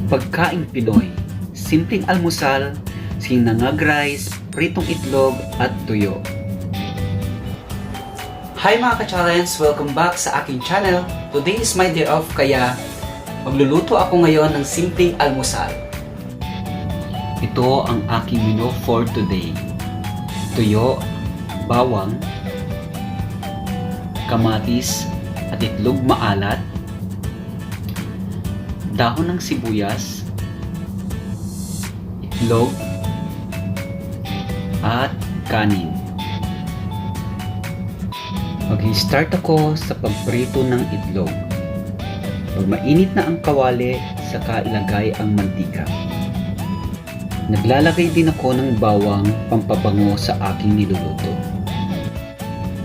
Pagkaing Pinoy, simpleng almusal, sinangag rice, pritong itlog at tuyo. Hi mga ka-challenge! Welcome back sa aking channel. Today is my day off kaya magluluto ako ngayon ng simpleng almusal. Ito ang aking menu for today. Tuyo, bawang, kamatis at itlog maalat, dahon ng sibuyas, itlog, at kanin. Mag-start ako sa pagprito ng itlog. Pag mainit na ang kawali, saka ilagay ang mantika. Naglalagay din ako ng bawang pampabango sa aking niluluto.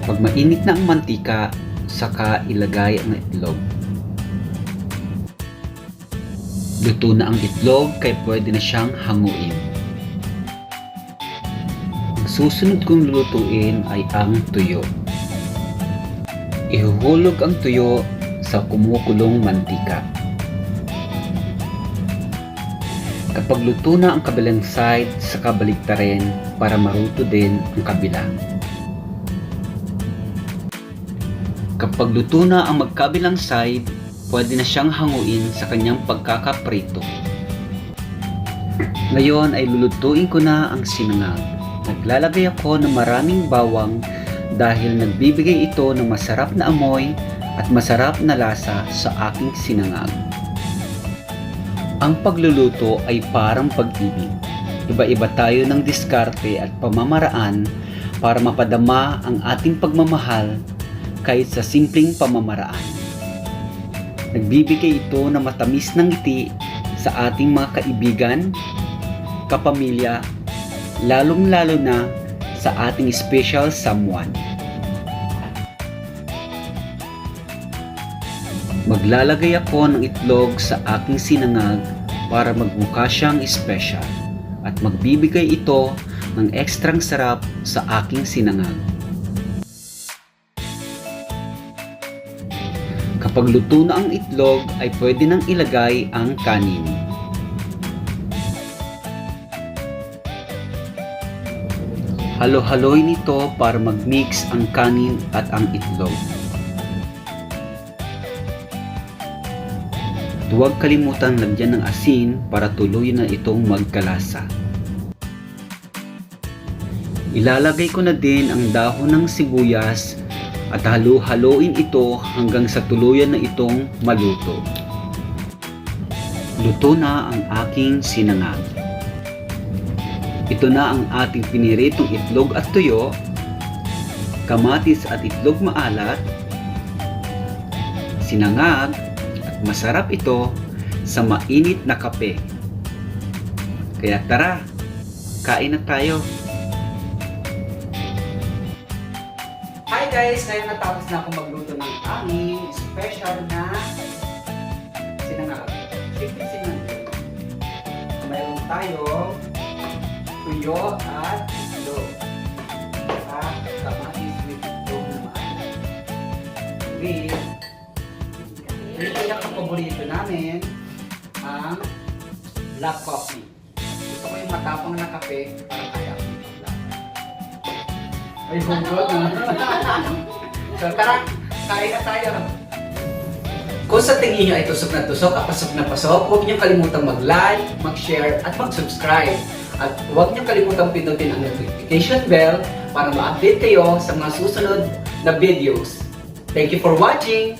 Pag mainit na ang mantika, saka ilagay ang itlog. Luto na ang itlog kaya pwede na siyang hanguin. Ang susunod kong lulutuin ay ang tuyo. Ihuhulog ang tuyo sa kumukulong mantika. Kapag luto na ang kabilang side, saka baliktarin para maruto din ang kabila. Kapag luto na ang magkabilang side, pwede na siyang hanguin sa kanyang pagkakaprito. Ngayon ay lulutuin ko na ang sinangag. Naglalagay ako ng maraming bawang dahil nagbibigay ito ng masarap na amoy at masarap na lasa sa aking sinangag. Ang pagluluto ay parang pag-ibig. Iba-iba tayo ng diskarte at pamamaraan para mapadama ang ating pagmamahal kahit sa simpleng pamamaraan. Nagbibigay ito ng matamis ng ngiti sa ating mga kaibigan, kapamilya, lalong-lalo na sa ating special someone. Maglalagay ako ng itlog sa aking sinangag para magmukha siyang special at magbibigay ito ng ekstrang sarap sa aking sinangag. Kapag luto na ang itlog ay pwede nang ilagay ang kanin. Halo-haloy nito para mag-mix ang kanin at ang itlog. Huwag kalimutan lagyan ng asin para tuluyan na itong magkalasa. Ilalagay ko na din ang dahon ng sibuyas at halo-haloin ito hanggang sa tuluyan na itong maluto. Luto na ang aking sinangag. Ito na ang ating piniritong itlog at tuyo, kamatis at itlog maalat, sinangag, at masarap ito sa mainit na kape. Kaya tara, kain na tayo! Hi guys! Ngayon natapos na akong magluto ng aming special na sinangag. Simple sinangag. Mayroon tayong tuyo at itlog. At kamatis with itlog na maalat. With yung pinaka-paborito namin ang black coffee. Gusto ko yung matapang na kape para kaya ko yung black. Ay, hugot na. So tara, kain na tayo. Kung sa tingin nyo ay tusok na pasok, huwag nyo kalimutang mag-like, mag-share, at mag-subscribe. At huwag nyo kalimutang pindutin ang notification bell para ma-update kayo sa mga susunod na videos. Thank you for watching!